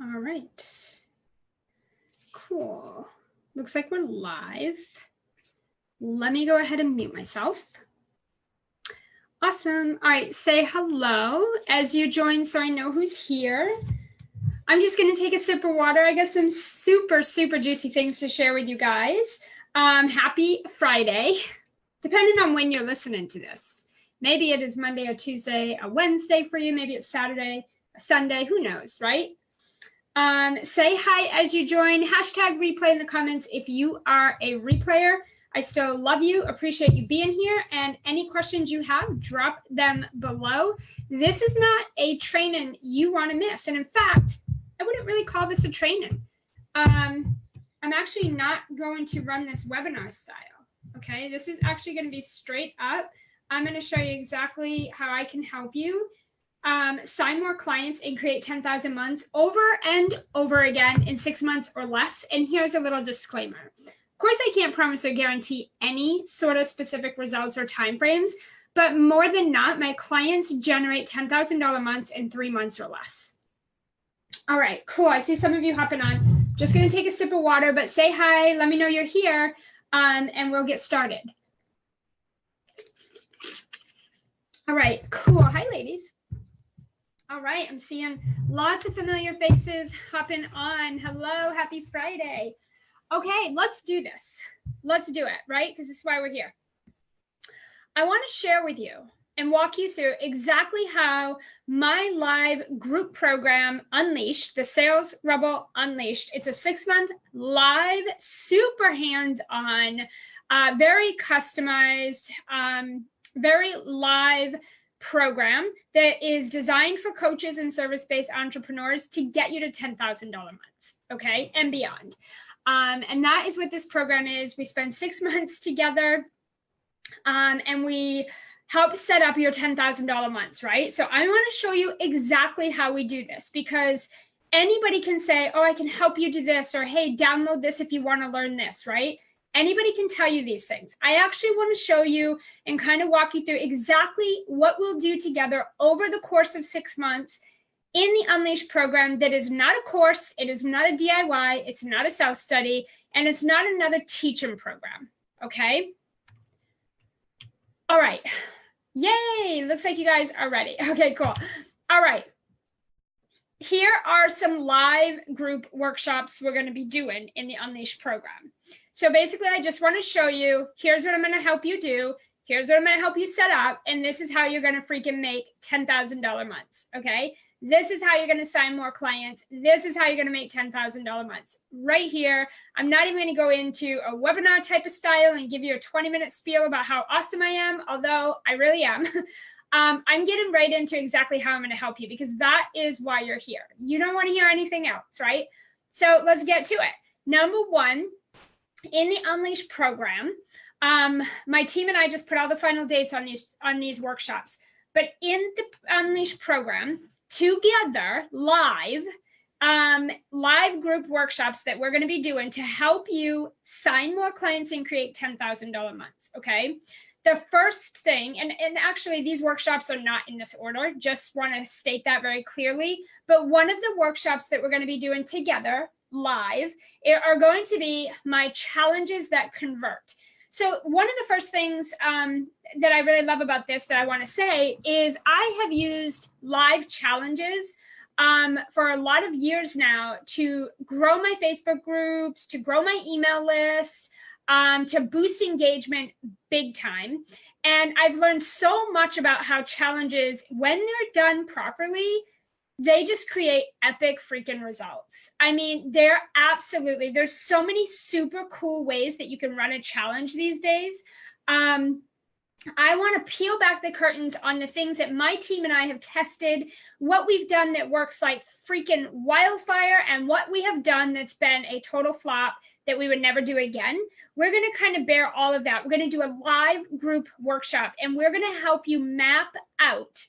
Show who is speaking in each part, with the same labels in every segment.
Speaker 1: All right. Cool. Looks like we're live. Let me go ahead and mute myself. Awesome. All right, say hello as you join so I know who's here. I'm just going to take a sip of water. I got some super juicy things to share with you guys. Happy Friday, depending on when you're listening to this. Maybe it is Monday or Tuesday, a Wednesday for you. Maybe it's Saturday, a Sunday, who knows, right? Say hi as you join. Hashtag replay in the comments if you are a replayer. I still love you, appreciate you being here, and any questions you have, drop them below. This is not a training you want to miss, and in fact, I wouldn't really call this a training. I'm actually not going to run this webinar style, okay? This is actually going to be straight up. I'm going to show you exactly how I can help you sign more clients and create 10,000 months over and over again in 6 months or less. And here's a little disclaimer. Of course, I can't promise or guarantee any sort of specific results or timeframes, but more than not, my clients generate $10,000 months in 3 months or less. All right, cool. I see some of you hopping on. Just going to take a sip of water, but say hi. Let me know you're here, and we'll get started. All right, cool. Hi, ladies. All right, I'm seeing lots of familiar faces hopping on. Hello, happy Friday. Okay, let's do this. Let's do it, right? Because this is why we're here. I want to share with you and walk you through exactly how my live group program, Unleashed, the Sales Rebel Unleashed, it's a 6-month live, super hands-on, very customized, very live program that is designed for coaches and service-based entrepreneurs to get you to $10,000 months, okay, and beyond. And that is what this program is. We spend 6 months together, and we help set up your $10,000 months, right? So I want to show you exactly how we do this, because anybody can say, oh, I can help you do this, or hey, download this if you want to learn this, right? Anybody can tell you these things. I actually want to show you and kind of walk you through exactly what we'll do together over the course of 6 months in the Unleashed program that is not a course, it is not a DIY, it's not a self-study, and it's not another teaching program, okay? All right, yay, looks like you guys are ready. Okay, cool. All right, here are some live group workshops we're gonna be doing in the Unleashed program. So basically, I just wanna show you, here's what I'm gonna help you do, here's what I'm gonna help you set up, and this is how you're gonna freaking make $10,000 months, okay? This is how you're going to sign more clients. This is how you're going to make $10,000 months right here. I'm not even going to go into a webinar type of style and give you a 20-minute spiel about how awesome I am, although I really am. I'm getting right into exactly how I'm going to help you, because that is why you're here. You don't want to hear anything else, right? So let's get to it. Number one, in the Unleashed program, my team and I just put all the final dates on these workshops. But in the Unleashed program, together live group workshops that we're going to be doing to help you sign more clients and create $10,000 months. Okay. The first thing, and actually these workshops are not in this order, just want to state that very clearly. But one of the workshops that we're going to be doing together live are going to be my challenges that convert. So one of the first things that I really love about this that I want to say is I have used live challenges for a lot of years now to grow my Facebook groups, to grow my email list, to boost engagement big time. And I've learned so much about how challenges, when they're done properly, they just create epic freaking results. I mean, there's so many super cool ways that you can run a challenge these days. I want to peel back the curtains on the things that my team and I have tested, what we've done that works like freaking wildfire, and what we have done that's been a total flop that we would never do again. We're going to kind of bear all of that. We're going to do a live group workshop, and we're going to help you map out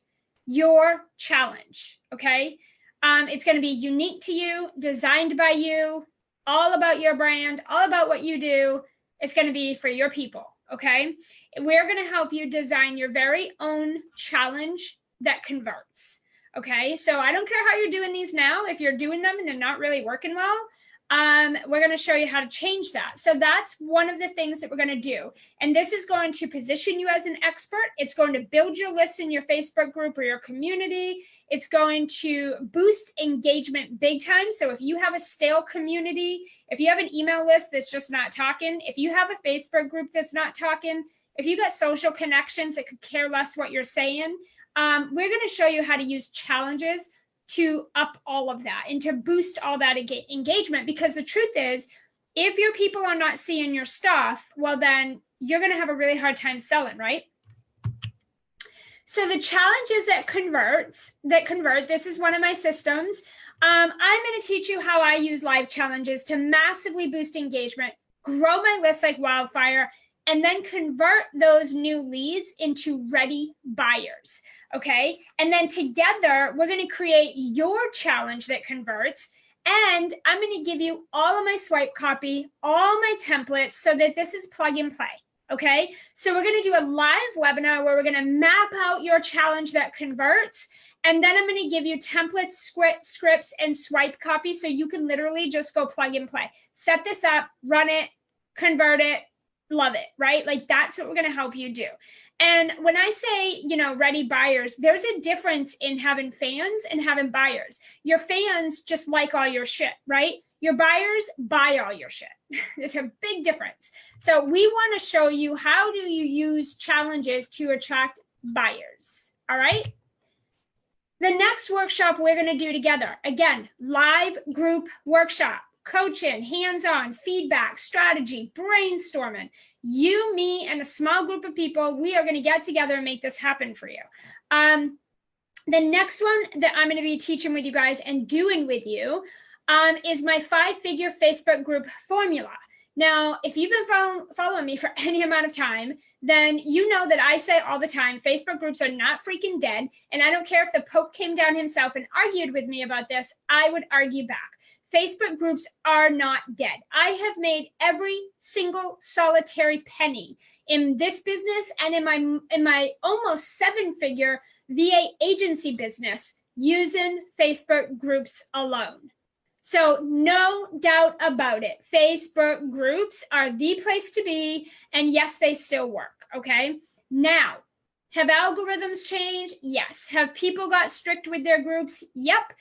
Speaker 1: your challenge, okay? It's going to be unique to you, designed by you, all about your brand, all about what you do. It's going to be for your people, okay? We're going to help you design your very own challenge that converts. Okay, so I don't care how you're doing these now. If you're doing them and they're not really working well, we're going to show you how to change that. So that's one of the things that we're going to do. And this is going to position you as an expert. It's going to build your list in your Facebook group or your community. It's going to boost engagement big time. So if you have a stale community, if you have an email list that's just not talking, if you have a Facebook group that's not talking, if you got social connections that could care less what you're saying, we're going to show you how to use challenges to up all of that and to boost all that engagement. Because the truth is, if your people are not seeing your stuff, well, then you're going to have a really hard time selling, right? So the challenges that convert, this is one of my systems. I'm going to teach you how I use live challenges to massively boost engagement, grow my list like wildfire, and then convert those new leads into ready buyers, okay? And then together, we're gonna create your challenge that converts, and I'm gonna give you all of my swipe copy, all my templates, so that this is plug and play, okay? So we're gonna do a live webinar where we're gonna map out your challenge that converts, and then I'm gonna give you templates, scripts, and swipe copy, so you can literally just go plug and play. Set this up, run it, convert it, love it, right? Like that's what we're going to help you do. And when I say, you know, ready buyers, there's a difference in having fans and having buyers. Your fans just like all your shit, right? Your buyers buy all your shit. There's a big difference. So we want to show you how do you use challenges to attract buyers. All right. The next workshop we're going to do together, again, live group workshop. Coaching, hands-on, feedback, strategy, brainstorming. You, me, and a small group of people, we are going to get together and make this happen for you. The next one that I'm going to be teaching with you guys and doing with you is my 5-figure Facebook group formula. Now, if you've been following me for any amount of time, then you know that I say all the time, Facebook groups are not freaking dead. And I don't care if the Pope came down himself and argued with me about this, I would argue back. Facebook groups are not dead. I have made every single solitary penny in this business and in my almost 7-figure VA agency business using Facebook groups alone. So no doubt about it. Facebook groups are the place to be. And yes, they still work. Okay. Now, have algorithms changed? Yes. Have people got strict with their groups? Yep.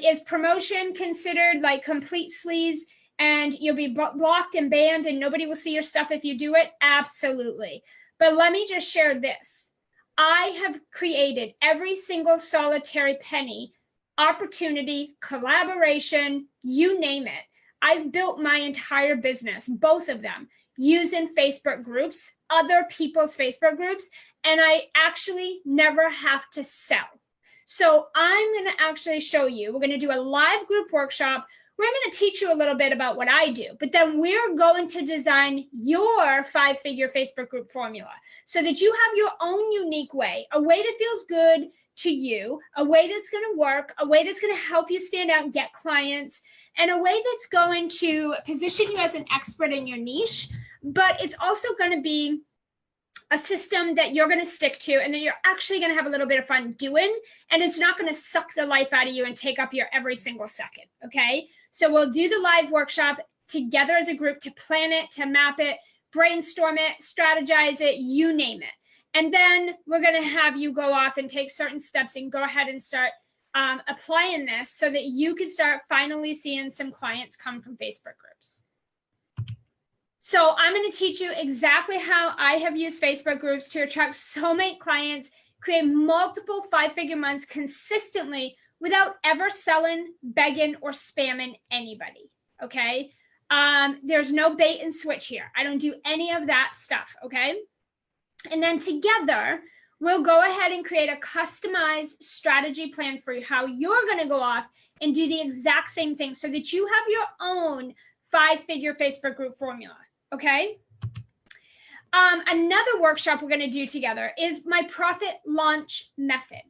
Speaker 1: Is promotion considered like complete sleaze and you'll be blocked and banned and nobody will see your stuff if you do it? Absolutely. But let me just share this. I have created every single solitary penny, opportunity, collaboration, you name it. I've built my entire business, both of them, using Facebook groups, other people's Facebook groups, and I actually never have to sell. So I'm going to actually show you, we're going to do a live group workshop where I'm going to teach you a little bit about what I do, but then we're going to design your 5-figure Facebook group formula so that you have your own unique way, a way that feels good to you, a way that's going to work, a way that's going to help you stand out and get clients, and a way that's going to position you as an expert in your niche, but it's also going to be a system that you're going to stick to and that you're actually going to have a little bit of fun doing, and it's not going to suck the life out of you and take up your every single second, okay? So we'll do the live workshop together as a group to plan it, to map it, brainstorm it, strategize it, you name it. And then we're going to have you go off and take certain steps and go ahead and start applying this so that you can start finally seeing some clients come from Facebook groups. So I'm going to teach you exactly how I have used Facebook groups to attract soulmate clients, create multiple 5-figure months consistently without ever selling, begging, or spamming anybody, okay? There's no bait and switch here. I don't do any of that stuff, okay? And then together, we'll go ahead and create a customized strategy plan for you, how you're going to go off and do the exact same thing so that you have your own 5-figure Facebook group formula. Okay. Another workshop we're going to do together is my profit launch method.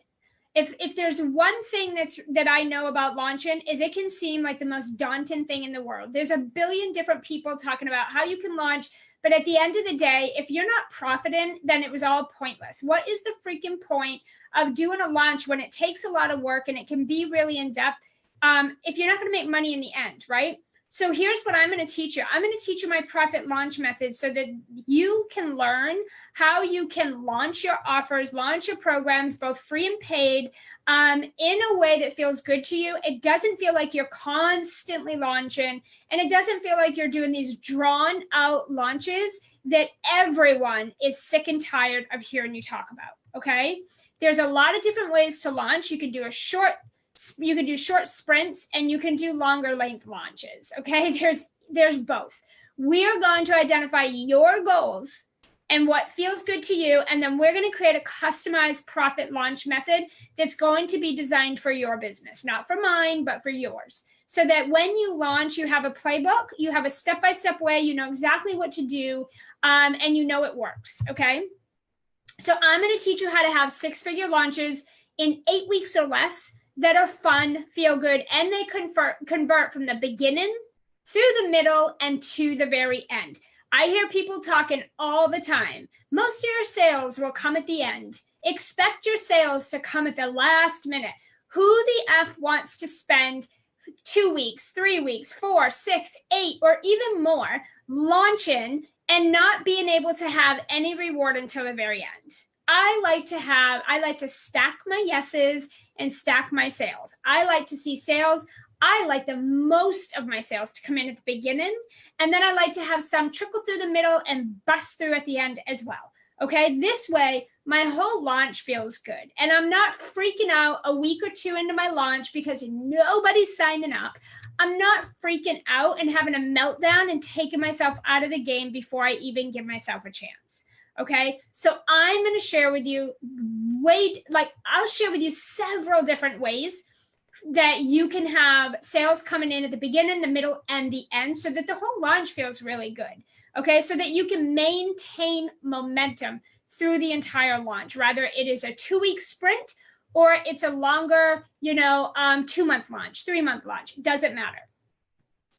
Speaker 1: If there's one thing that I know about launching is it can seem like the most daunting thing in the world. There's a billion different people talking about how you can launch, But at the end of the day, if you're not profiting, then it was all pointless. What is the freaking point of doing a launch when it takes a lot of work and it can be really in depth if you're not going to make money in the end, right? So here's what I'm going to teach you. I'm going to teach you my profit launch method so that you can learn how you can launch your offers, launch your programs, both free and paid, in a way that feels good to you. It doesn't feel like you're constantly launching, and it doesn't feel like you're doing these drawn out launches that everyone is sick and tired of hearing you talk about, okay? There's a lot of different ways to launch. You can do short sprints, and you can do longer length launches. Okay, there's both. We're going to identify your goals and what feels good to you, and then we're going to create a customized profit launch method that's going to be designed for your business, not for mine, but for yours. So that when you launch, you have a playbook, you have a step-by-step way, you know exactly what to do, and you know it works. Okay, so I'm going to teach you how to have six-figure launches in 8 weeks or less that are fun, feel good, and they convert from the beginning through the middle and to the very end. I hear people talking all the time. Most of your sales will come at the end. Expect your sales to come at the last minute. Who the F wants to spend 2 weeks, 3 weeks, 4, 6, 8, or even more launching and not being able to have any reward until the very end? I like to stack my yeses and stack my sales. I like to see sales. I like the most of my sales to come in at the beginning. And then I like to have some trickle through the middle and bust through at the end as well. Okay, this way, my whole launch feels good. And I'm not freaking out a week or two into my launch because nobody's signing up. I'm not freaking out and having a meltdown and taking myself out of the game before I even give myself a chance. Okay, so I'm going to share with you I'll share with you several different ways that you can have sales coming in at the beginning, the middle, and the end so that the whole launch feels really good. Okay, so that you can maintain momentum through the entire launch, whether it is a 2-week sprint or it's a longer, 2-month launch, 3-month launch, doesn't matter.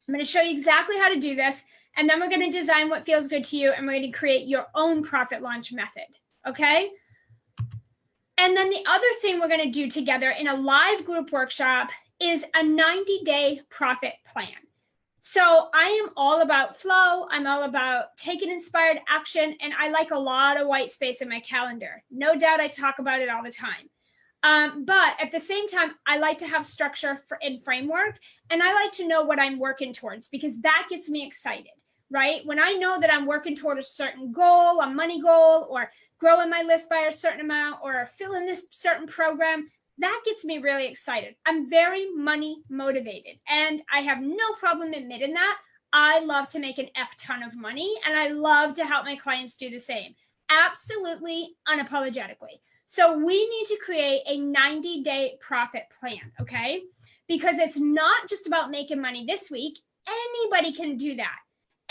Speaker 1: I'm going to show you exactly how to do this. And then we're going to design what feels good to you, and we're going to create your own profit launch method, okay? And then the other thing we're going to do together in a live group workshop is a 90-day profit plan. So I am all about flow. I'm all about taking inspired action, and I like a lot of white space in my calendar. No doubt I talk about it all the time. But at the same time, I like to have structure and framework, and I like to know what I'm working towards because that gets me excited. Right? When I know that I'm working toward a certain goal, a money goal, or growing my list by a certain amount, or filling this certain program, that gets me really excited. I'm very money motivated, and I have no problem admitting that. I love to make an F ton of money, and I love to help my clients do the same. Absolutely, unapologetically. So we need to create a 90-day profit plan, okay? Because it's not just about making money this week. Anybody can do that.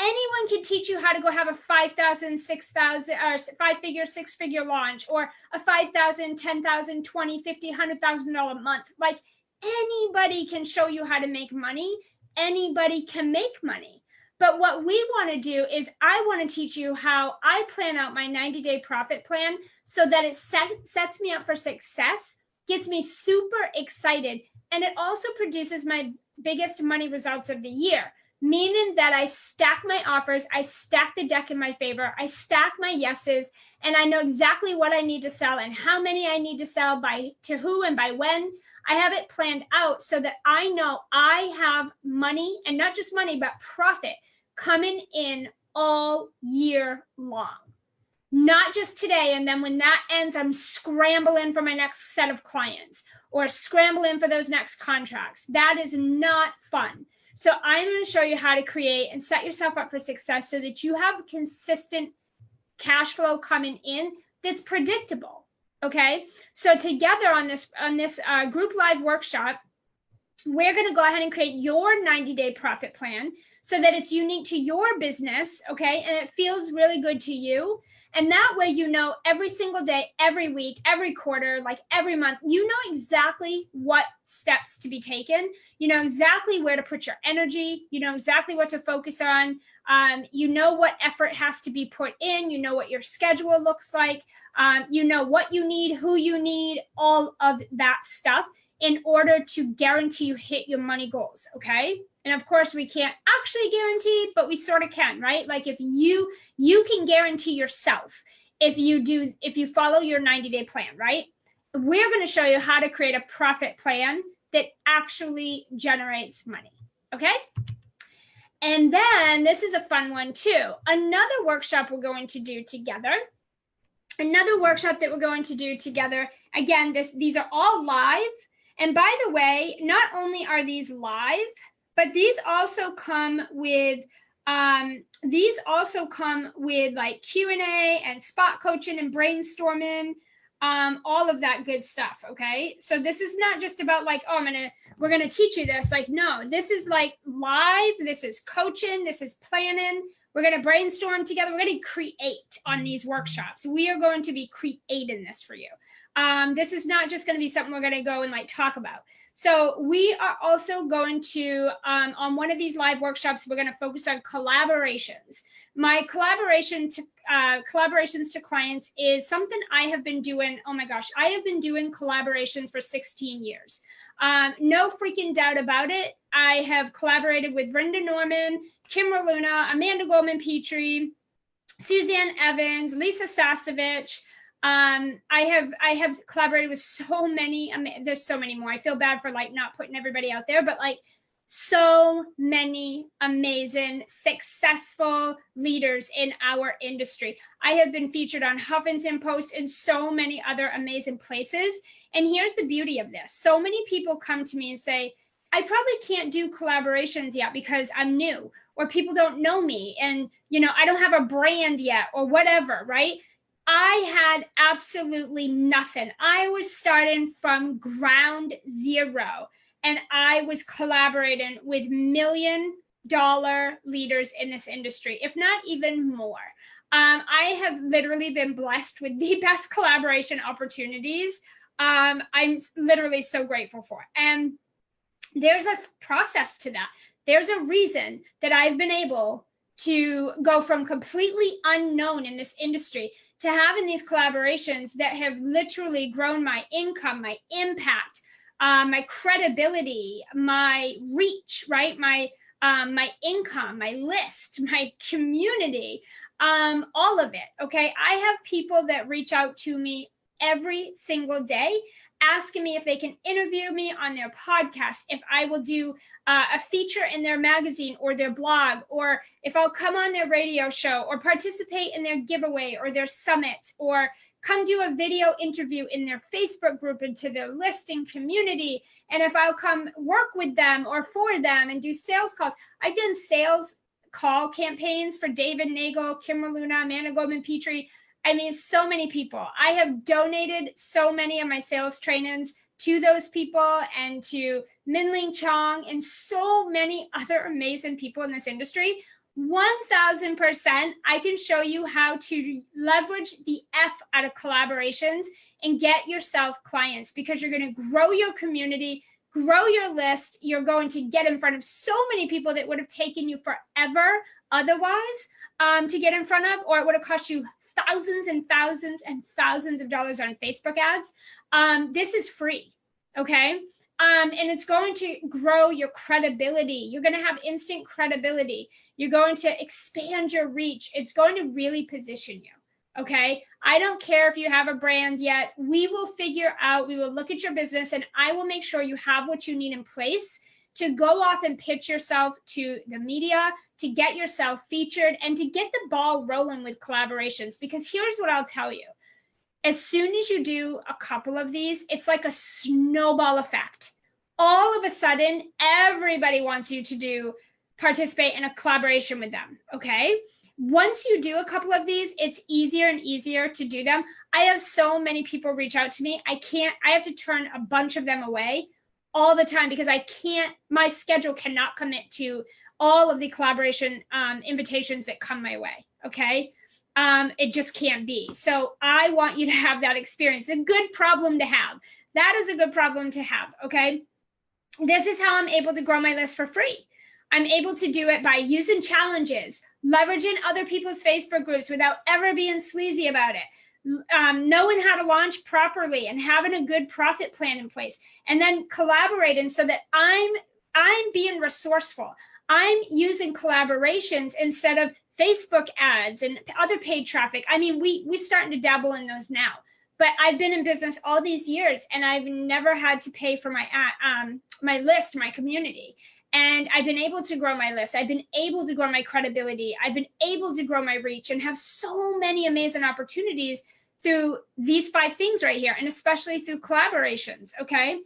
Speaker 1: Anyone can teach you how to go have a 5,000, 6,000, or 5-figure, 6-figure launch, or a 5,000, 10,000, 20, 50, $100,000 month. Like anybody can show you how to make money. Anybody can make money. But what we want to do is I want to teach you how I plan out my 90-day profit plan so that it sets me up for success, gets me super excited, and it also produces my biggest money results of the year. Meaning that I stack my offers, I stack the deck in my favor, I stack my yeses, and I know exactly what I need to sell and how many I need to sell to who and by when. I have it planned out so that I know I have money, and not just money, but profit coming in all year long. Not just today, and then when that ends, I'm scrambling for my next set of clients or scrambling for those next contracts. That is not fun. So I'm going to show you how to create and set yourself up for success so that you have consistent cash flow coming in that's predictable. Okay. So together on this group live workshop, we're going to go ahead and create your 90-day profit plan so that it's unique to your business. Okay. And it feels really good to you. And that way, you know, every single day, every week, every quarter, like every month, you know exactly what steps to be taken. You know exactly where to put your energy. You know exactly what to focus on. You know what effort has to be put in. You know what your schedule looks like. You know what you need, who you need, all of that stuff in order to guarantee you hit your money goals, okay? And of course, we can't actually guarantee, but we sort of can, right? Like if you can guarantee yourself if you follow your 90-day plan, right? We're going to show you how to create a profit plan that actually generates money, okay? And then this is a fun one too. Another workshop we're going to do together. Another workshop that we're going to do together. Again, these are all live. And by the way, not only are these live, but these also come with like Q&A and spot coaching and brainstorming, all of that good stuff. Okay. So this is not just about like, oh, we're going to teach you this. Like, no, this is like live. This is coaching. This is planning. We're going to brainstorm together. We're going to create on these workshops. We are going to be creating this for you. This is not just going to be something we're going to go and like talk about. So we are also going to, on one of these live workshops, we're going to focus on collaborations. My collaborations to clients is something I have been doing. Oh my gosh, I have been doing collaborations for 16 years. No freaking doubt about it. I have collaborated with Brenda Norman, Kimra Luna, Amanda Goldman-Petrie, Suzanne Evans, Lisa Sasevich. I have collaborated with so many, there's so many more. I feel bad for like not putting everybody out there, but like so many amazing, successful leaders in our industry. I have been featured on Huffington Post and so many other amazing places. And here's the beauty of this. So many people come to me and say, I probably can't do collaborations yet because I'm new, or people don't know me, and you know, I don't have a brand yet, or whatever, right? I had absolutely nothing. I was starting from ground zero, and I was collaborating with $1 million leaders in this industry, if not even more. I have literally been blessed with the best collaboration opportunities. I'm literally so grateful for it. And there's a process to that. There's a reason that I've been able to go from completely unknown in this industry to having these collaborations that have literally grown my income, my impact, my credibility, my reach, right? My income, my list, my community, all of it. Okay. I have people that reach out to me every single day asking me if they can interview me on their podcast, if I will do a feature in their magazine or their blog, or if I'll come on their radio show or participate in their giveaway or their summits, or come do a video interview in their Facebook group into their listing community. And if I'll come work with them or for them and do sales calls. I've done sales call campaigns for David Nagel, Kimra Luna, Amanda Goldman-Petrie. I mean, so many people. I have donated so many of my sales trainings to those people and to Minling Chong and so many other amazing people in this industry. 1000%, I can show you how to leverage the F out of collaborations and get yourself clients, because you're going to grow your community, grow your list. You're going to get in front of so many people that would have taken you forever otherwise to get in front of, or it would have cost you thousands and thousands and thousands of dollars on Facebook ads. This is free, okay? And it's going to grow your credibility. You're going to have instant credibility. You're going to expand your reach. It's going to really position you, okay? I don't care if you have a brand yet. We will figure out, we will look at your business, and I will make sure you have what you need in place to go off and pitch yourself to the media, to get yourself featured, and to get the ball rolling with collaborations. Because here's what I'll tell you. As soon as you do a couple of these, it's like a snowball effect. All of a sudden, everybody wants you to participate in a collaboration with them, okay? Once you do a couple of these, it's easier and easier to do them. I have so many people reach out to me. I have to turn a bunch of them away all the time because my schedule cannot commit to all of the collaboration invitations that come my way, okay? It just can't be. So I want you to have that experience. A good problem to have. That is a good problem to have, okay? This is how I'm able to grow my list for free. I'm able to do it by using challenges, leveraging other people's Facebook groups without ever being sleazy about it, knowing how to launch properly and having a good profit plan in place, and then collaborating so that I'm being resourceful. I'm using collaborations instead of Facebook ads and other paid traffic. I mean, we're starting to dabble in those now. But I've been in business all these years, and I've never had to pay for my my list, my community. And I've been able to grow my list. I've been able to grow my credibility. I've been able to grow my reach and have so many amazing opportunities through these 5 things right here, and especially through collaborations, okay?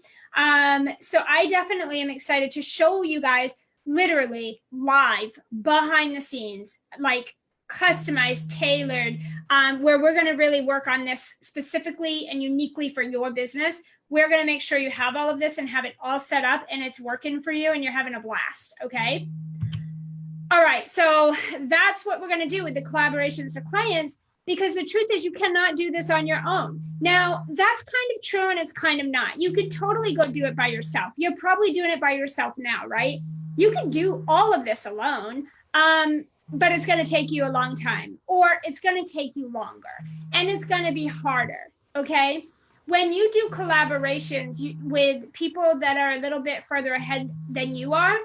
Speaker 1: So I definitely am excited to show you guys literally live behind the scenes, like customized, tailored, where we're going to really work on this specifically and uniquely for your business. We're going to make sure you have all of this and have it all set up and it's working for you and you're having a blast. Okay. All right. So that's what we're going to do with the collaborations of clients, because the truth is you cannot do this on your own. Now that's kind of true and it's kind of not. You could totally go do it by yourself. You're probably doing it by yourself now, right? You can do all of this alone. But it's going to take you a long time, or it's going to take you longer, and it's going to be harder, okay? When you do collaborations with people that are a little bit further ahead than you are,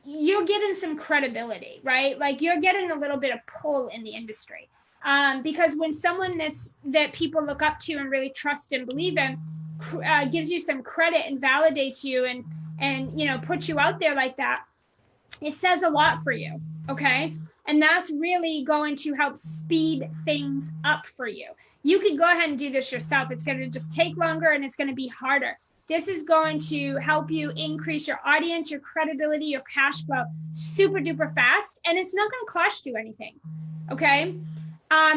Speaker 1: you're getting some credibility, right? Like you're getting a little bit of pull in the industry. Because when someone that people look up to and really trust and believe in gives you some credit and validates you and you know, puts you out there like that, it says a lot for you, okay? And that's really going to help speed things up for you. You can go ahead and do this yourself. It's going to just take longer and it's going to be harder. This is going to help you increase your audience, your credibility, your cash flow super duper fast. And it's not going to cost you anything. Okay.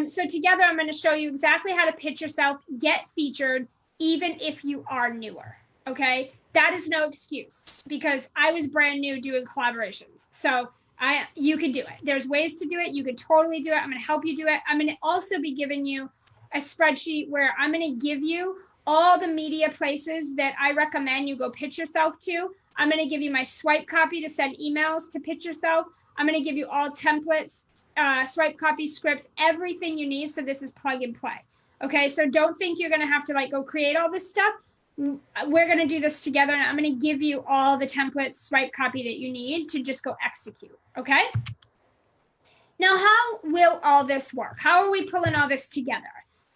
Speaker 1: So together, I'm going to show you exactly how to pitch yourself, get featured, even if you are newer. Okay. That is no excuse, because I was brand new doing collaborations. So you can do it. There's ways to do it. You can totally do it. I'm going to help you do it. I'm going to also be giving you a spreadsheet where I'm going to give you all the media places that I recommend you go pitch yourself to. I'm going to give you my swipe copy to send emails to pitch yourself. I'm going to give you all templates, swipe copy, scripts, everything you need. So this is plug and play. Okay. So don't think you're going to have to like go create all this stuff. We're going to do this together, and I'm going to give you all the templates, swipe copy that you need to just go execute. Okay. Now, how will all this work? How are we pulling all this together?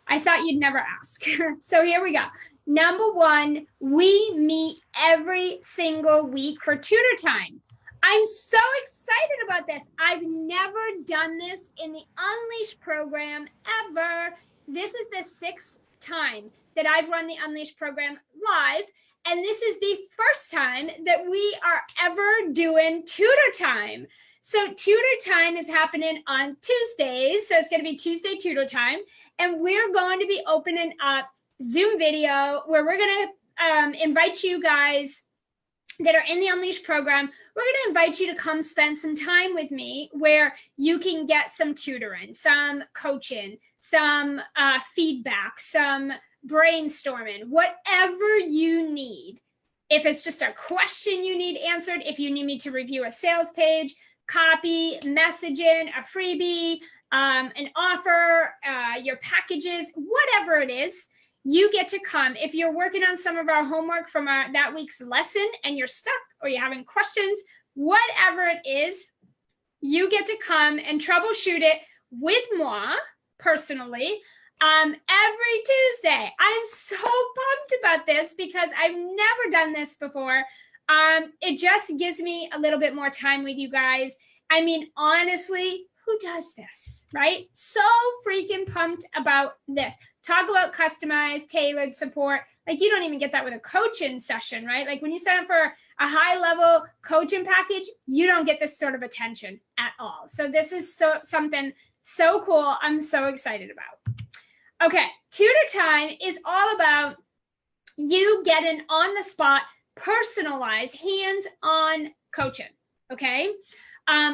Speaker 1: I thought you'd never ask. So here we go. Number 1, we meet every single week for tutor time. I'm so excited about this. I've never done this in the Unleash program ever. This is the 6th time that I've run the Unleash program live. And this is the first time that we are ever doing tutor time. So tutor time is happening on Tuesdays. So it's going to be Tuesday tutor time. And we're going to be opening up Zoom video where we're going to invite you guys that are in the Unleash program. We're going to invite you to come spend some time with me where you can get some tutoring, some coaching, some feedback, some brainstorming, whatever you need. If it's just a question you need answered, if you need me to review a sales page, copy, messaging, a freebie, an offer, your packages, whatever it is, you get to come. If you're working on some of our homework from that week's lesson and you're stuck or you're having questions, whatever it is, you get to come and troubleshoot it with moi personally every Tuesday. I'm so pumped about this because I've never done this before. It just gives me a little bit more time with you guys. I mean, honestly, who does this, right? So freaking pumped about this. Talk about customized, tailored support. Like you don't even get that with a coaching session, right? Like when you sign up for a high level coaching package, you don't get this sort of attention at all. So this is something so cool. I'm so excited about. Okay, tutor time is all about you getting on the spot, personalized, hands-on coaching, okay?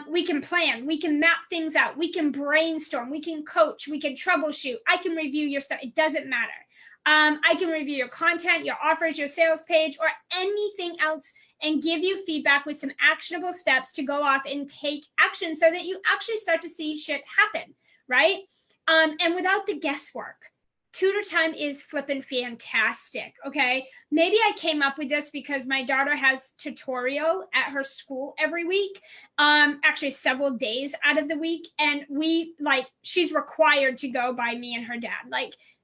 Speaker 1: We can plan, we can map things out, we can brainstorm, we can coach, we can troubleshoot. I can review your stuff. It doesn't matter. I can review your content, your offers, your sales page, or anything else, and give you feedback with some actionable steps to go off and take action so that you actually start to see shit happen, right? And without the guesswork. Tutor time is flipping fantastic, okay? Maybe I came up with this because my daughter has tutorial at her school every week, actually several days out of the week. And she's required to go by me and her dad,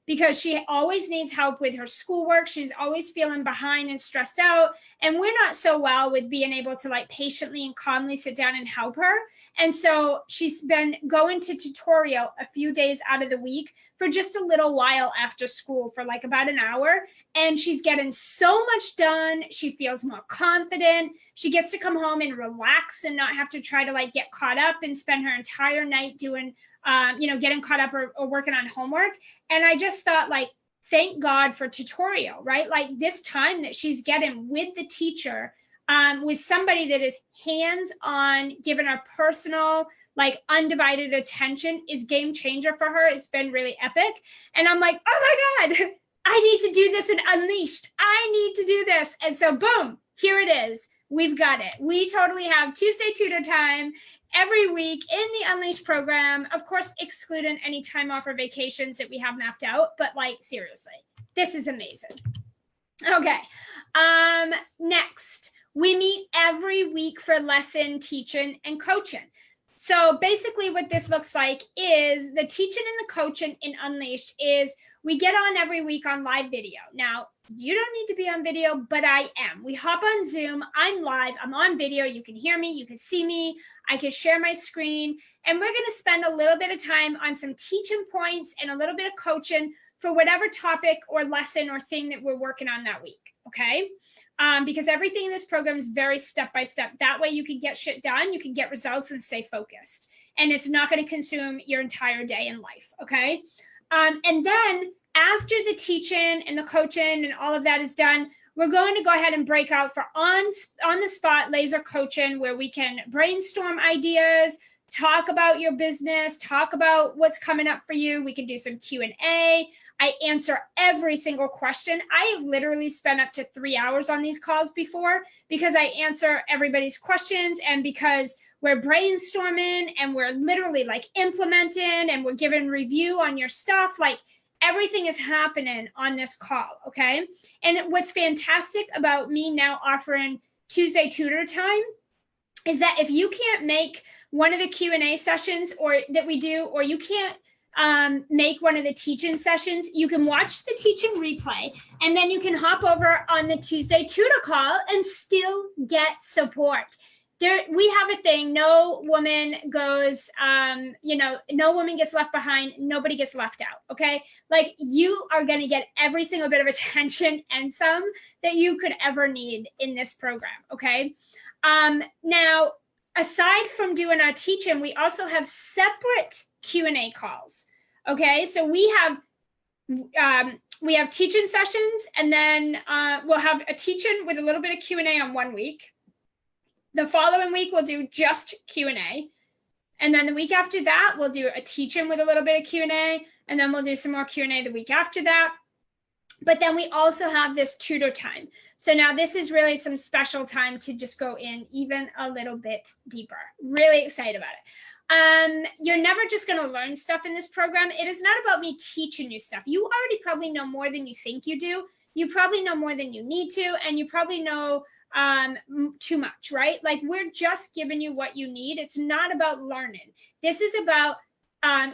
Speaker 1: because she always needs help with her schoolwork. She's always feeling behind and stressed out. And we're not so well with being able to patiently and calmly sit down and help her. And so she's been going to tutorial a few days out of the week for just a little while after school for about an hour. And she's getting so much done. She feels more confident. She gets to come home and relax and not have to try to get caught up and spend her entire night doing getting caught up or working on homework. And I just thought, thank God for tutorial, right? This time that she's getting with the teacher, with somebody that is hands-on, giving her personal, undivided attention is game changer for her. It's been really epic. And I'm like, oh my God, I need to do this in Unleashed. I need to do this. And so boom, here it is. We've got it. We totally have Tuesday tutor time every week in the Unleashed program, of course, excluding any time off or vacations that we have mapped out. But seriously, this is amazing. Okay. Next, we meet every week for lesson teaching and coaching. So basically what this looks like is the teaching and the coaching in Unleashed is we get on every week on live video. Now, you don't need to be on video, but I am. We hop on Zoom. I'm live. I'm on video. You can hear me. You can see me. I can share my screen. And we're going to spend a little bit of time on some teaching points and a little bit of coaching for whatever topic or lesson or thing that we're working on that week. Okay? Because everything in this program is very step-by-step. That way you can get shit done. You can get results and stay focused. And it's not going to consume your entire day in life. Okay? And then after the teaching and the coaching and all of that is done, we're going to go ahead and break out for on the spot laser coaching, where we can brainstorm ideas, talk about your business, talk about what's coming up for you. We can do some Q&A. I answer every single question. I have literally spent up to 3 hours on these calls before because I answer everybody's questions, and because we're brainstorming and we're literally implementing and we're giving review on your stuff. Everything is happening on this call, okay? And what's fantastic about me now offering Tuesday tutor time is that if you can't make one of the Q&A sessions or that we do, or you can't make one of the teaching sessions, you can watch the teaching replay, and then you can hop over on the Tuesday tutor call and still get support. We have a thing, no woman goes, no woman gets left behind, nobody gets left out, okay? You are gonna get every single bit of attention and some that you could ever need in this program, okay? Now, aside from doing our teaching, we also have separate Q&A calls, okay? So we have teaching sessions, and then we'll have a teaching with a little bit of Q&A on one week. The following week, we'll do just Q&A. And then the week after that, we'll do a teaching with a little bit of Q&A. And then we'll do some more Q&A the week after that. But then we also have this tutor time. So now this is really some special time to just go in even a little bit deeper. Really excited about it. You're never just going to learn stuff in this program. It is not about me teaching you stuff. You already probably know more than you think you do. You probably know more than you need to. And you probably know too much, right? We're just giving you what you need. It's not about learning. This is about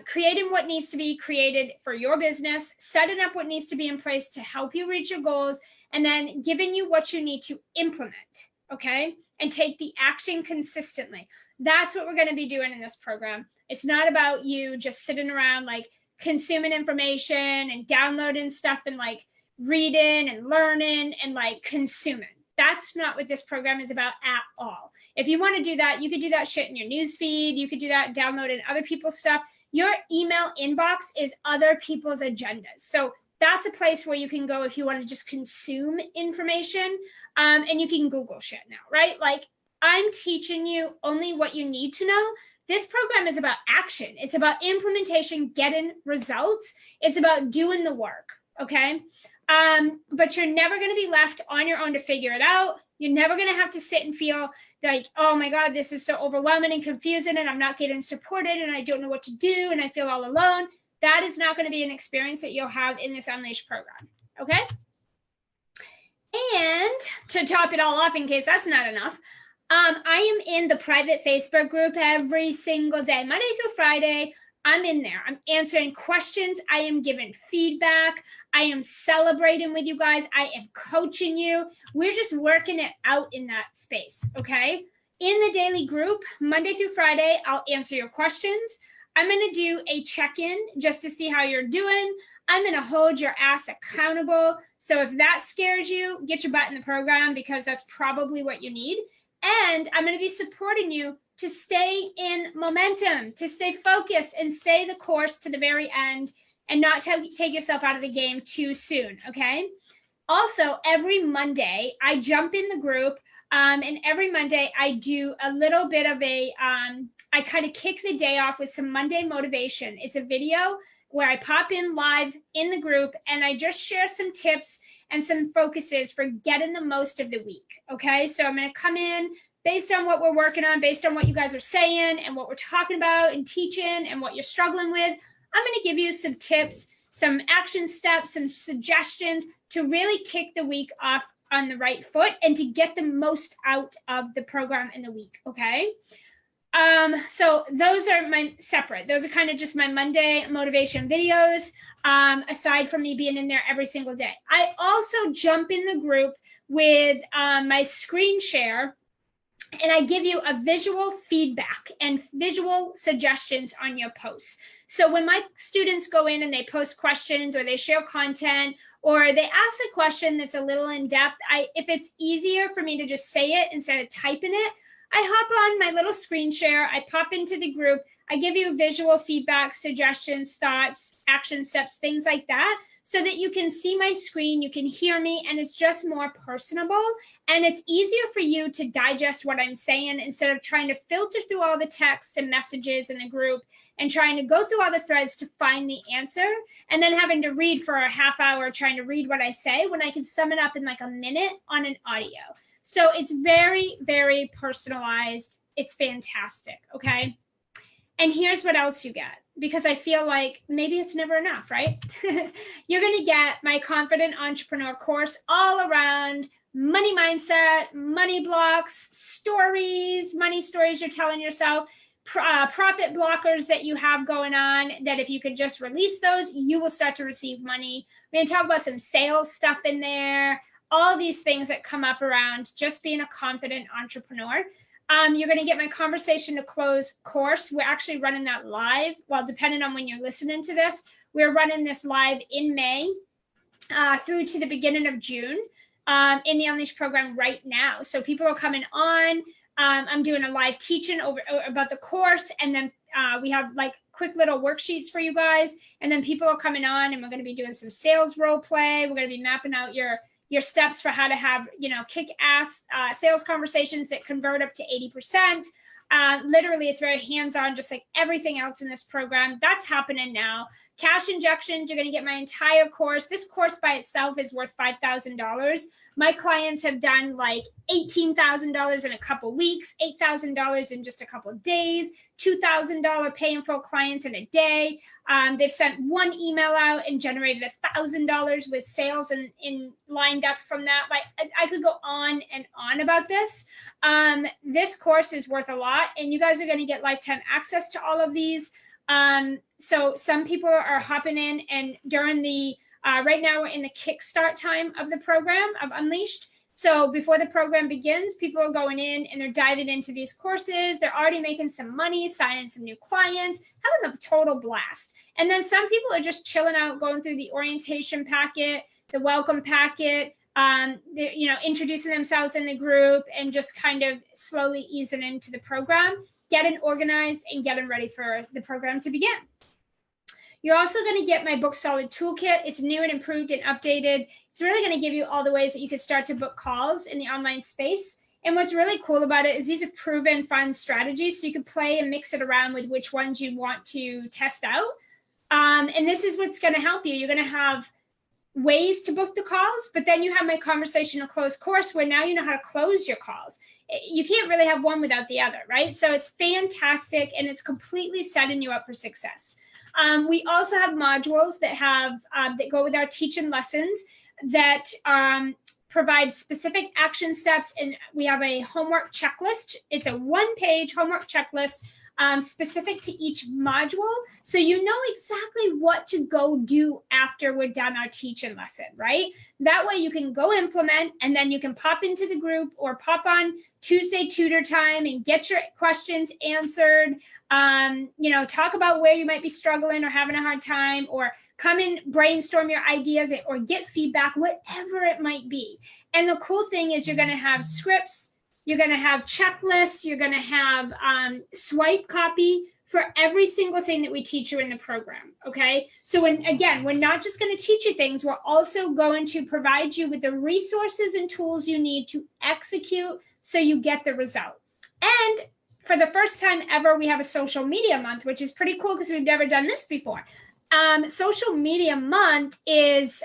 Speaker 1: creating what needs to be created for your business, setting up what needs to be in place to help you reach your goals, and then giving you what you need to implement, okay? And take the action consistently. That's what we're going to be doing in this program. It's not about you just sitting around consuming information and downloading stuff and reading and learning and consuming. That's not what this program is about at all. If you want to do that, you could do that shit in your news feed. You could do that downloading other people's stuff. Your email inbox is other people's agendas. So that's a place where you can go if you want to just consume information, and you can Google shit now, right? I'm teaching you only what you need to know. This program is about action. It's about implementation, getting results. It's about doing the work, okay? But you're never going to be left on your own to figure it out. You're never going to have to sit and feel like, oh my God, this is so overwhelming and confusing and I'm not getting supported and I don't know what to do and I feel all alone. That is not going to be an experience that you'll have in this Unleashed program, okay? And to top it all off, in case that's not enough, I am in the private Facebook group every single day, Monday through Friday. I'm in there. I'm answering questions. I am giving feedback. I am celebrating with you guys. I am coaching you. We're just working it out in that space, okay? In the daily group, Monday through Friday, I'll answer your questions. I'm going to do a check-in just to see how you're doing. I'm going to hold your ass accountable. So if that scares you, get your butt in the program because that's probably what you need. And I'm going to be supporting you to stay in momentum, to stay focused and stay the course to the very end and not take yourself out of the game too soon, okay? Also, every Monday, I jump in the group, and every Monday, I do a little bit of I kind of kick the day off with some Monday motivation. It's a video where I pop in live in the group, and I just share some tips and some focuses for getting the most of the week, okay? So I'm going to come in based on what we're working on, based on what you guys are saying and what we're talking about and teaching and what you're struggling with. I'm going to give you some tips, some action steps, some suggestions to really kick the week off on the right foot and to get the most out of the program in the week, okay? So those are my separate. Those are kind of just my Monday motivation videos, aside from me being in there every single day. I also jump in the group with my screen share, and I give you a visual feedback and visual suggestions on your posts. So when my students go in and they post questions or they share content or they ask a question that's a little in depth, if it's easier for me to just say it instead of typing it, I hop on my little screen share, I pop into the group, I give you visual feedback, suggestions, thoughts, action steps, things like that, so that you can see my screen, you can hear me, and it's just more personable. And it's easier for you to digest what I'm saying instead of trying to filter through all the texts and messages in the group and trying to go through all the threads to find the answer and then having to read for a half hour trying to read what I say when I can sum it up in like a minute on an audio. So it's very, very personalized. It's fantastic, okay? And here's what else you get, because I feel like maybe it's never enough, right? You're going to get my Confident Entrepreneur course all around money mindset, money blocks, stories, money stories you're telling yourself, profit blockers that you have going on, that if you could just release those, you will start to receive money. We're going to talk about some sales stuff in there, all these things that come up around just being a confident entrepreneur. You're going to get my Conversation to Close course. We're actually running that live. Well, depending on when you're listening to this, we're running this live in May through to the beginning of June in the Unleashed program right now. So people are coming on. I'm doing a live teaching about the course. And then we have like quick little worksheets for you guys. And then people are coming on and we're going to be doing some sales role play. We're going to be mapping out your steps for how to have, kick-ass sales conversations that convert up to 80%. Literally, it's very hands-on, just like everything else in this program. That's happening now. Cash injections, you're going to get my entire course. This course by itself is worth $5,000. My clients have done like $18,000 in a couple weeks, $8,000 in just a couple of days, $2,000 pay in full clients in a day. They've sent one email out and generated $1,000 with sales and lined up from that. Like I could go on and on about this. This course is worth a lot, and you guys are going to get lifetime access to all of these. So some people are hopping in, and during the right now we're in the kickstart time of the program of Unleashed. So before the program begins, people are going in and they're diving into these courses. They're already making some money, signing some new clients, having a total blast. And then some people are just chilling out, going through the orientation packet, the welcome packet, introducing themselves in the group and just kind of slowly easing into the program, getting organized and getting ready for the program to begin. You're also going to get my Book Solid Toolkit. It's new and improved and updated. It's really going to give you all the ways that you can start to book calls in the online space And what's really cool about it is these are proven fun strategies. So you can play and mix it around with which ones you want to test out. And this is what's going to help you. You're going to have ways to book the calls, but then you have my conversational close course where now you know how to close your calls. You can't really have one without the other, right? So it's fantastic, and it's completely setting you up for success. We also have modules that have that go with our teaching lessons that provide specific action steps, and we have a homework checklist. It's a one-page homework checklist specific to each module, so you know exactly what to go do after we're done our teaching lesson, right? That way you can go implement, and then you can pop into the group or pop on Tuesday tutor time and get your questions answered. You know, talk about where you might be struggling or having a hard time, or come and brainstorm your ideas or get feedback, whatever it might be. And the cool thing is you're going to have scripts, you're going to have checklists, you're going to have swipe copy for every single thing that we teach you in the program, okay? So we're not just going to teach you things, we're also going to provide you with the resources and tools you need to execute so you get the result. And for the first time ever, we have a social media month, which is pretty cool because we've never done this before. Social media month is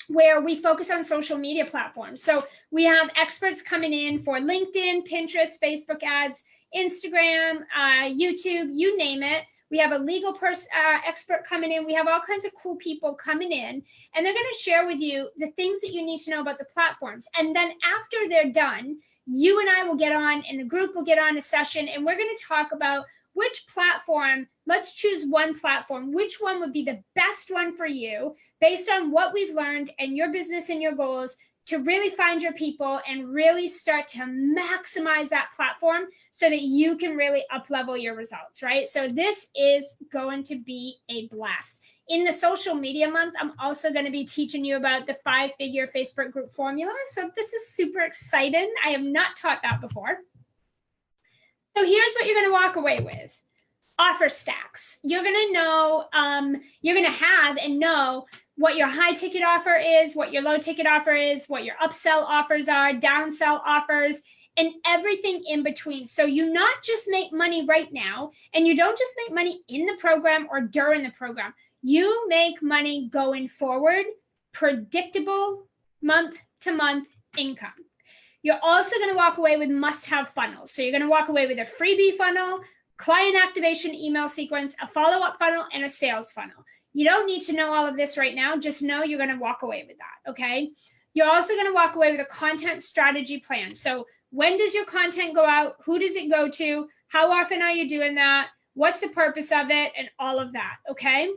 Speaker 1: where we focus on social media platforms. So we have experts coming in for LinkedIn, Pinterest, Facebook ads, Instagram, YouTube, you name it. We have a legal expert coming in. We have all kinds of cool people coming in, and they're going to share with you the things that you need to know about the platforms. And then after they're done, you and I will get on, and the group will get on a session, and we're going to talk about which platform. Let's choose one platform. Which one would be the best one for you based on what we've learned and your business and your goals to really find your people and really start to maximize that platform so that you can really up-level your results, right? So this is going to be a blast. In the social media month, I'm also going to be teaching you about the 5-figure Facebook group formula. So this is super exciting. I have not taught that before. So here's what you're going to walk away with. Offer stacks. You're going to know, you're going to have and know what your high ticket offer is, what your low ticket offer is, what your upsell offers are, downsell offers, and everything in between. So you not just make money right now, and you don't just make money in the program or during the program. You make money going forward, predictable month-to-month income. You're also going to walk away with must-have funnels. So you're going to walk away with a freebie funnel, client activation email sequence, a follow-up funnel, and a sales funnel. You don't need to know all of this right now. Just know you're going to walk away with that, okay? You're also going to walk away with a content strategy plan. So when does your content go out? Who does it go to? How often are you doing that? What's the purpose of it? And all of that, okay?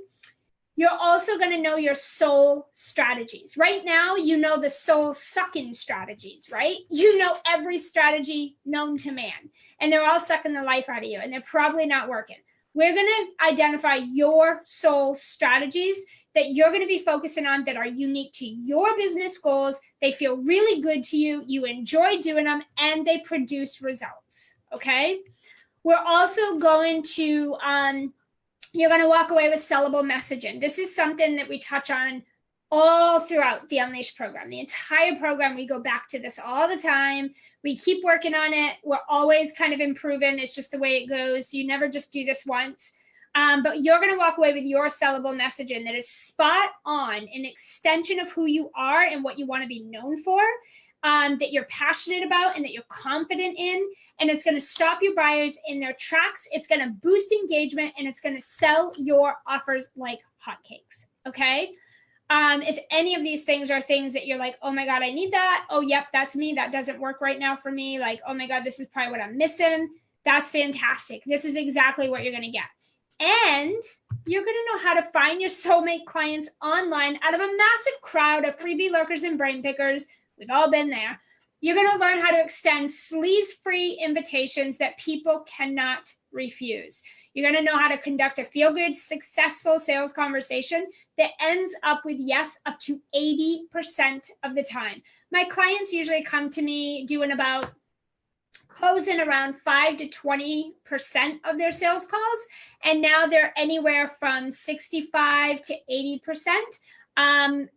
Speaker 1: You're also going to know your soul strategies. Right now, you know the soul sucking strategies, right? You know every strategy known to man, and they're all sucking the life out of you, and they're probably not working. We're going to identify your soul strategies that you're going to be focusing on that are unique to your business goals. They feel really good to you. You enjoy doing them, and they produce results, okay? We're also going to... you're going to walk away with sellable messaging. This is something that we touch on all throughout the Unleash program. The entire program, we go back to this all the time. We keep working on it. We're always kind of improving. It's just the way it goes. You never just do this once. But you're going to walk away with your sellable messaging that is spot on, an extension of who you are and what you want to be known for. That you're passionate about and that you're confident in, and it's going to stop your buyers in their tracks. It's going to boost engagement, and it's going to sell your offers like hotcakes, okay? If any of these things are things that you're like, oh my God, I need that. Oh, yep, that's me. That doesn't work right now for me. Like, oh my God, this is probably what I'm missing. That's fantastic. This is exactly what you're going to get. And you're going to know how to find your soulmate clients online out of a massive crowd of freebie lurkers and brain pickers. We've all been there. You're going to learn how to extend sleaze-free invitations that people cannot refuse. You're going to know how to conduct a feel-good, successful sales conversation that ends up with yes up to 80% of the time. My clients usually come to me doing about closing around 5 to 20% of their sales calls, and now they're anywhere from 65 to 80%.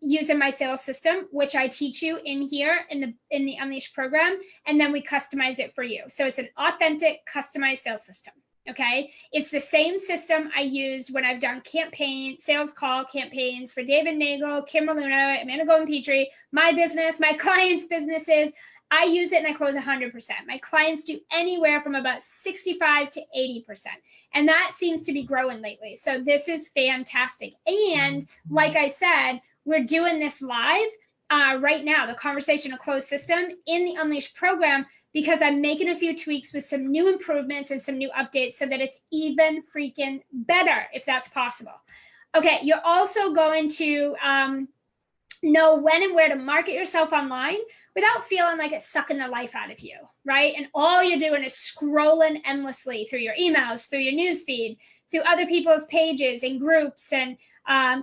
Speaker 1: using my sales system, which I teach you in here in the Unleash program, and then we customize it for you. So it's an authentic, customized sales system. Okay, it's the same system I used when I've done sales call campaigns for David Nagel, Kim Luna, Amanda Golden Petrie, my business, my clients' businesses. I use it and I close 100%. My clients do anywhere from about 65 to 80%. And that seems to be growing lately. So this is fantastic. And like I said, we're doing this live right now, the conversational close system in the Unleash program, because I'm making a few tweaks with some new improvements and some new updates so that it's even freaking better, if that's possible. Okay, you're also going to know when and where to market yourself online without feeling like it's sucking the life out of you, right? And all you're doing is scrolling endlessly through your emails, through your newsfeed, through other people's pages and groups and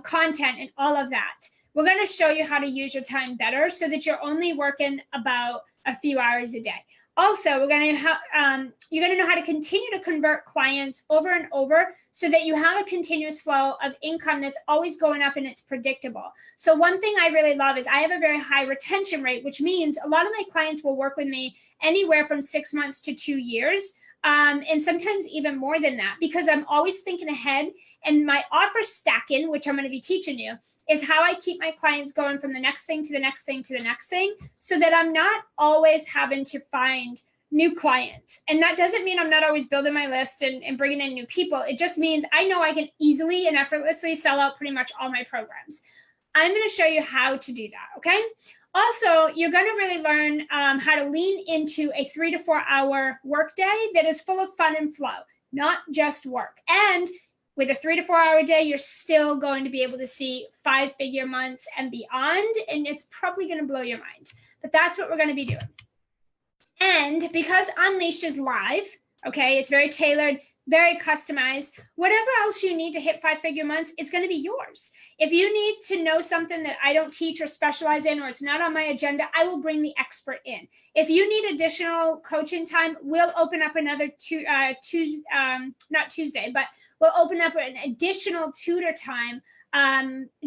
Speaker 1: content and all of that. We're going to show you how to use your time better so that you're only working about a few hours a day. Also, you're going to know how to continue to convert clients over and over so that you have a continuous flow of income that's always going up and it's predictable. So one thing I really love is I have a very high retention rate, which means a lot of my clients will work with me anywhere from 6 months to 2 years. And sometimes even more than that, because I'm always thinking ahead. And my offer stacking, which I'm going to be teaching you, is how I keep my clients going from the next thing to the next thing to the next thing, so that I'm not always having to find new clients. And that doesn't mean I'm not always building my list and bringing in new people. It just means I know I can easily and effortlessly sell out pretty much all my programs. I'm going to show you how to do that, okay? Also, you're going to really learn how to lean into a 3 to 4 hour workday that is full of fun and flow, not just work. And with a 3 to 4 hour day, you're still going to be able to see 5-figure months and beyond, and it's probably going to blow your mind. But that's what we're going to be doing. And because Unleashed is live, okay, it's very tailored, very customized. Whatever else you need to hit 5-figure months, it's going to be yours. If you need to know something that I don't teach or specialize in, or it's not on my agenda, I will bring the expert in. If you need additional coaching time, we'll open up another we'll open up an additional tutor time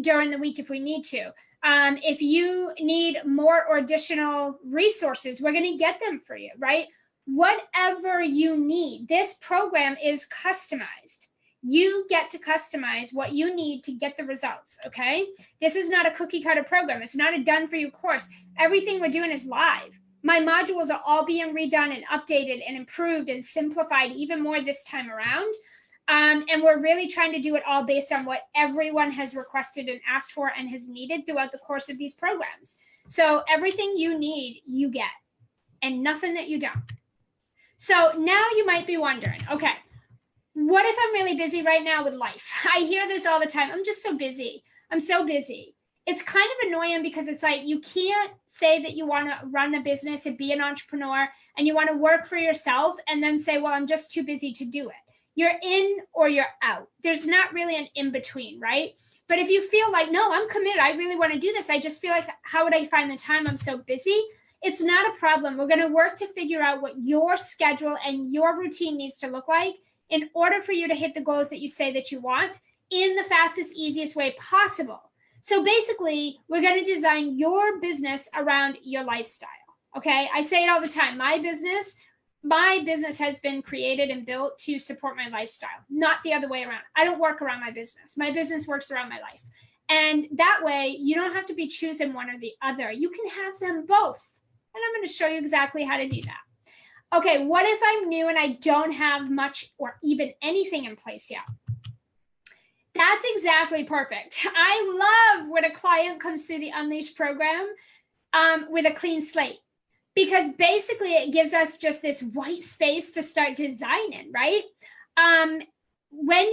Speaker 1: during the week if we need to. If you need more or additional resources, we're going to get them for you, right? Whatever you need, this program is customized. You get to customize what you need to get the results, okay? This is not a cookie cutter program. It's not a done for you course. Everything we're doing is live. My modules are all being redone and updated and improved and simplified even more this time around. And we're really trying to do it all based on what everyone has requested and asked for and has needed throughout the course of these programs. So everything you need, you get, and nothing that you don't. So now you might be wondering, okay, what if I'm really busy right now with life? I hear this all the time. I'm just so busy. I'm so busy. It's kind of annoying because it's like you can't say that you want to run a business and be an entrepreneur and you want to work for yourself and then say, well, I'm just too busy to do it. You're in or you're out. There's not really an in-between, right? But if you feel like, no, I'm committed, I really want to do this, I just feel like, how would I find the time? I'm so busy. It's not a problem. We're going to work to figure out what your schedule and your routine needs to look like in order for you to hit the goals that you say that you want in the fastest, easiest way possible. So basically, we're going to design your business around your lifestyle, okay? I say it all the time. My business has been created and built to support my lifestyle, not the other way around. I don't work around my business. My business works around my life. And that way, you don't have to be choosing one or the other. You can have them both. And I'm going to show you exactly how to do that. Okay, what if I'm new and I don't have much or even anything in place yet? That's exactly perfect. I love when a client comes through the Unleash program with a clean slate, because basically it gives us just this white space to start designing, right? When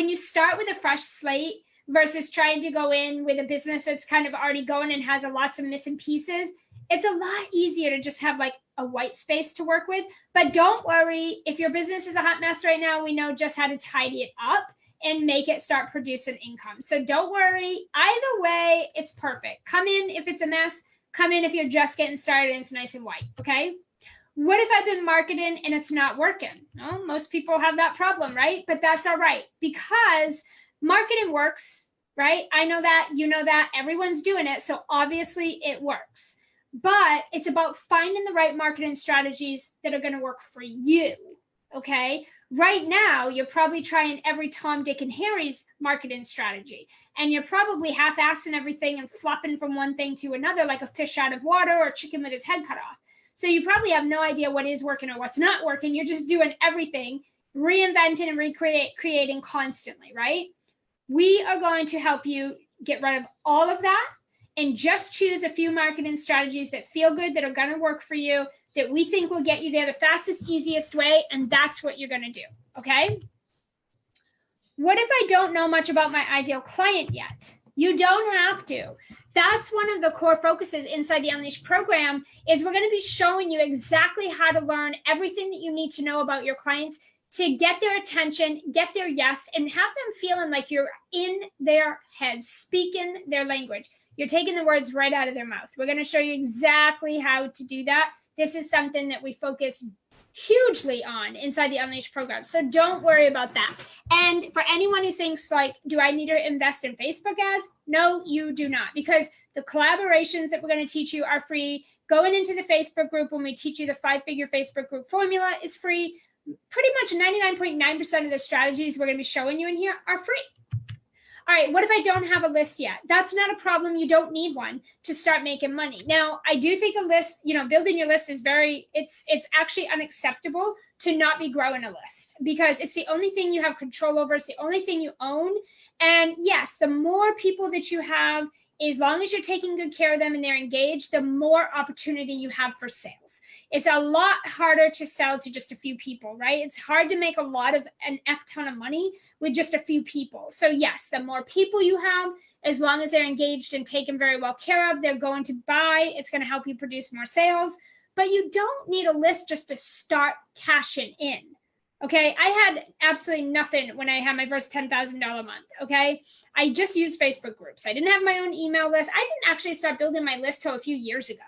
Speaker 1: you start with a fresh slate versus trying to go in with a business that's kind of already going and has lots of missing pieces, it's a lot easier to just have like a white space to work with. But don't worry, if your business is a hot mess right now, we know just how to tidy it up and make it start producing income. So don't worry, either way, it's perfect. Come in if it's a mess, come in if you're just getting started and it's nice and white, okay? What if I've been marketing and it's not working? Well, most people have that problem, right? But that's all right, because marketing works right? I know that, you know that, everyone's doing it. So obviously it works. But it's about finding the right marketing strategies that are going to work for you. Okay. Right now, you're probably trying every Tom, Dick, and Harry's marketing strategy. And you're probably half-assing everything and flopping from one thing to another like a fish out of water or a chicken with its head cut off. So you probably have no idea what is working or what's not working. You're just doing everything, reinventing and creating constantly, right? We are going to help you get rid of all of that and just choose a few marketing strategies that feel good, that are going to work for you, that we think will get you there the fastest, easiest way. And that's what you're going to do. Okay. What if I don't know much about my ideal client yet? You don't have to. That's one of the core focuses inside the Unleash program is we're going to be showing you exactly how to learn everything that you need to know about your clients to get their attention, get their yes, and have them feeling like you're in their heads, speaking their language. You're taking the words right out of their mouth. We're going to show you exactly how to do that. This is something that we focus hugely on inside the Unleash program. So don't worry about that. And for anyone who thinks like, do I need to invest in Facebook ads? No, you do not, because the collaborations that we're going to teach you are free. Going into the Facebook group when we teach you the 5-figure Facebook group formula is free. Pretty much 99.9% of the strategies we're going to be showing you in here are free. All right, what if I don't have a list yet? That's not a problem. You don't need one to start making money. Now, I do think a list, building your list is it's actually unacceptable to not be growing a list because it's the only thing you have control over. It's the only thing you own. And yes, the more people that you have, as long as you're taking good care of them and they're engaged, the more opportunity you have for sales. It's a lot harder to sell to just a few people, right? It's hard to make an F ton of money with just a few people. So yes, the more people you have, as long as they're engaged and taken very well care of, they're going to buy. It's going to help you produce more sales. But you don't need a list just to start cashing in. Okay, I had absolutely nothing when I had my first $10,000 month. Okay, I just used Facebook groups. I didn't have my own email list. I didn't actually start building my list till a few years ago.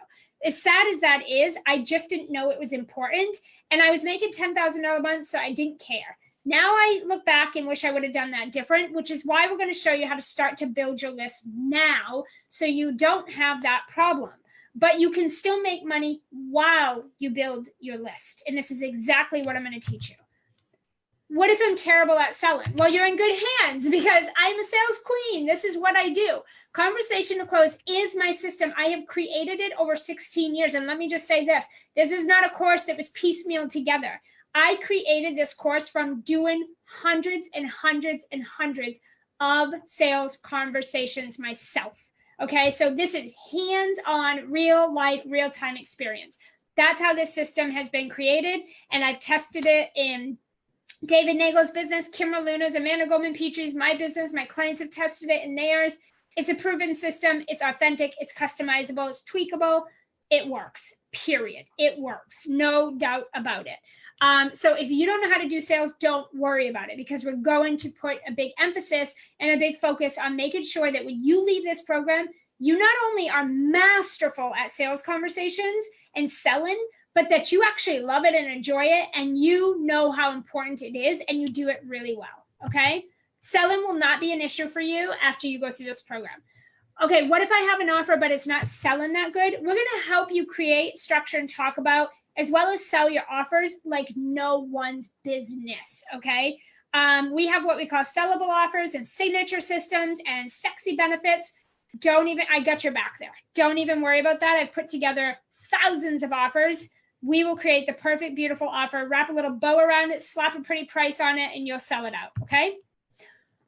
Speaker 1: As sad as that is, I just didn't know it was important. And I was making $10,000 months, so I didn't care. Now I look back and wish I would have done that different, which is why we're going to show you how to start to build your list now so you don't have that problem. But you can still make money while you build your list. And this is exactly what I'm going to teach you. What if I'm terrible at selling? Well, you're in good hands because I'm a sales queen. This is what I do. Conversation to Close is my system. I have created it over 16 years. And let me just say this. This is not a course that was piecemealed together. I created this course from doing hundreds and hundreds and hundreds of sales conversations myself. Okay, so this is hands-on, real life, real-time experience. That's how this system has been created. And I've tested it in David Nagel's business, Kimra Luna's, Amanda Goldman-Petrie's, my business. My clients have tested it in theirs. It's a proven system. It's authentic. It's customizable. It's tweakable. It works, period. It works. No doubt about it. So if you don't know how to do sales, don't worry about it because we're going to put a big emphasis and a big focus on making sure that when you leave this program, you not only are masterful at sales conversations and selling, but that you actually love it and enjoy it and you know how important it is and you do it really well, okay? Selling will not be an issue for you after you go through this program. Okay, what if I have an offer but it's not selling that good? We're gonna help you create, structure, and talk about, as well as sell your offers like no one's business, okay? We have what we call sellable offers and signature systems and sexy benefits. I got your back there. Don't even worry about that. I've put together thousands of offers. We will create the perfect, beautiful offer, wrap a little bow around it, slap a pretty price on it, and you'll sell it out, okay?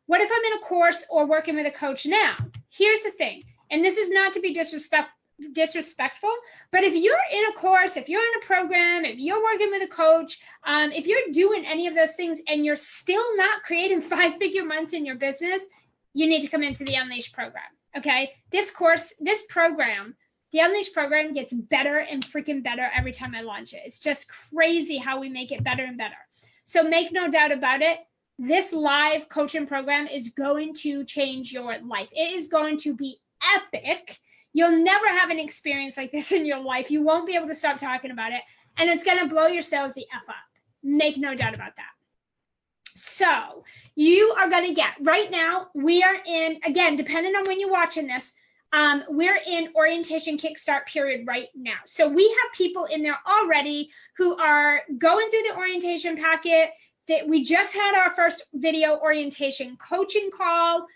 Speaker 1: What if I'm in a course or working with a coach now? Here's the thing, and this is not to be disrespectful, but if you're in a course, if you're in a program, if you're working with a coach, if you're doing any of those things and you're still not creating 5-figure months in your business, you need to come into the Unleash program, okay? This program, the Unleash program gets better and freaking better every time I launch it. It's just crazy how we make it better and better. So make no doubt about it. This live coaching program is going to change your life. It is going to be epic. You'll never have an experience like this in your life. You won't be able to stop talking about it. And it's going to blow your sales the F up. Make no doubt about that. So you are going to get, right now, we are in, again, depending on when you're watching this, we're in orientation kickstart period right now. So we have people in there already who are going through the orientation packet. That we just had our first video orientation coaching call.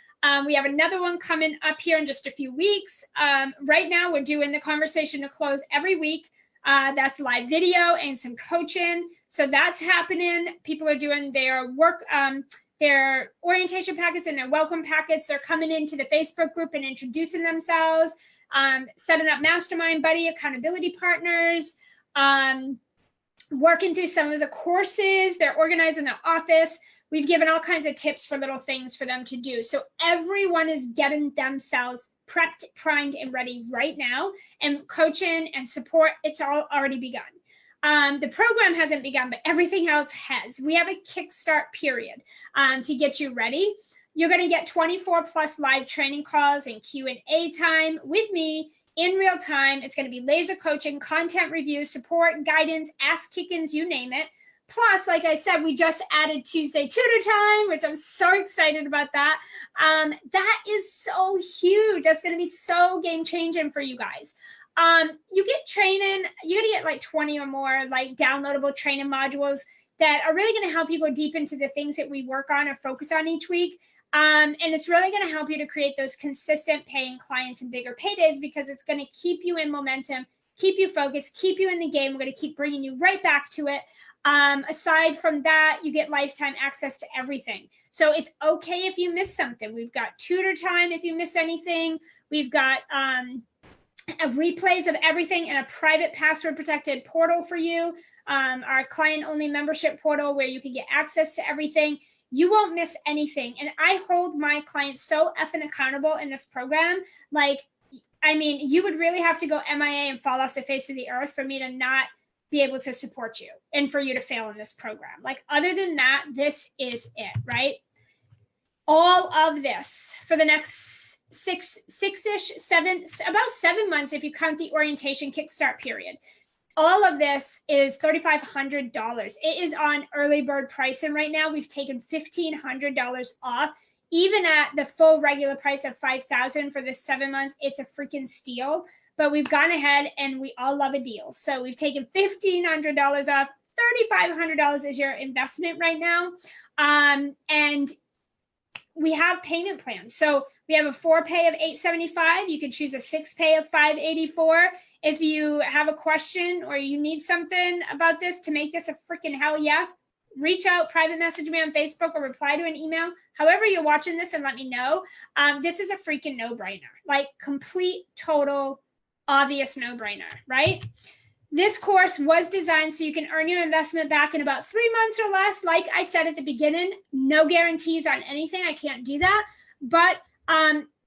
Speaker 1: We have another one coming up here in just a few weeks. Right now, we're doing the conversation to close every week. That's live video and some coaching. So that's happening. People are doing their work, their orientation packets and their welcome packets. They're coming into the Facebook group and introducing themselves, setting up mastermind buddy accountability partners, working through some of the courses. They're organizing their office. We've given all kinds of tips for little things for them to do. So everyone is getting themselves prepped, primed, and ready right now. And coaching and support, it's all already begun. The program hasn't begun, but everything else has. We have a kickstart period to get you ready. You're going to get 24 plus live training calls and Q&A time with me in real time. It's going to be laser coaching, content review, support, guidance, ass kickings, you name it. Plus, like I said, we just added Tuesday tutor time, which I'm so excited about that. That is so huge. That's going to be so game changing for you guys. You get training, you're going to get like 20 or more like downloadable training modules that are really going to help you go deep into the things that we work on or focus on each week. And it's really going to help you to create those consistent paying clients and bigger paydays, because it's going to keep you in momentum, keep you focused, keep you in the game. We're going to keep bringing you right back to it. Aside from that, you get lifetime access to everything. So it's okay if you miss something. We've got tutor time if you miss anything. We've got replays of everything in a private password protected portal for you. Our client only membership portal where you can get access to everything. You won't miss anything. And I hold my clients so effing accountable in this program. Like, I mean, you would really have to go MIA and fall off the face of the earth for me to not be able to support you and for you to fail in this program. Like, other than that, this is it, right? All of this for the next about 7 months, if you count the orientation kickstart period. All of this is $3,500. It is on early bird pricing right now. We've taken $1,500 off. Even at the full regular price of $5,000 for this 7 months, it's a freaking steal. But we've gone ahead and we all love a deal. So we've taken $1,500 off. $3,500 is your investment right now. And we have payment plans. So we have a 4-pay of $875. You can choose a 6-pay of $584. If you have a question or you need something about this to make this a freaking hell yes, reach out, private message me on Facebook or reply to an email. However you're watching this, and let me know. This is a freaking no-brainer. Like, complete, total, obvious no-brainer, right? This course was designed so you can earn your investment back in about 3 months or less. Like I said at the beginning, no guarantees on anything. I can't do that. But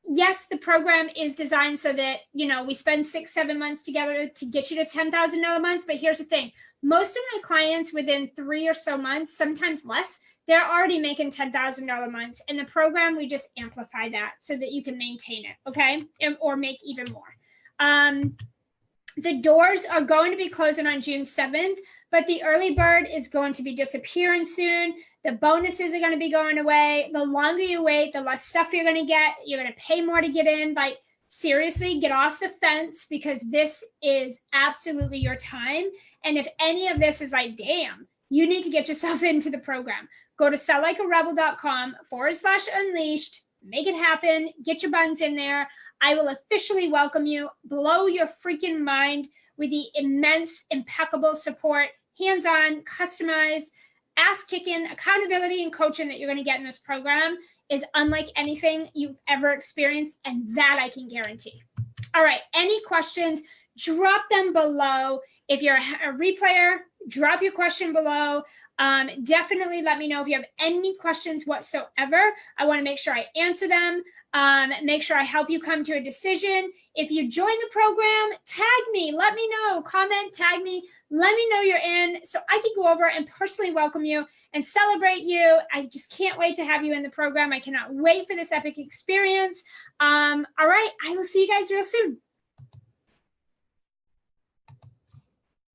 Speaker 1: yes, the program is designed so that, you know, we spend 6-7 months together to get you to $10,000 months. But here's the thing. Most of my clients within 3 or so months, sometimes less, they're already making $10,000 months. In the program, we just amplify that so that you can maintain it, okay? Or make even more. The doors are going to be closing on June 7th, but the early bird is going to be disappearing soon. The bonuses are going to be going away. The longer you wait, the less stuff you're going to get. You're going to pay more to get in. Like, seriously, get off the fence, because this is absolutely your time. And if any of this is like, damn, you need to get yourself into the program. Go to selllikearebel.com/unleashed. Make it happen. Get your buns in there. I will officially welcome you. Blow your freaking mind with the immense, impeccable support, hands-on, customized, ass-kicking accountability and coaching that you're going to get in this program is unlike anything you've ever experienced, and that I can guarantee. All right, any questions, drop them below. If you're a replayer, drop your question below. Definitely let me know if you have any questions whatsoever. I want to make sure I answer them, make sure I help you come to a decision. If you join the program, tag me, let me know, comment, tag me, let me know you're in so I can go over and personally welcome you and celebrate you. I just can't wait to have you in the program. I cannot wait for this epic experience. All right, I will see you guys real soon.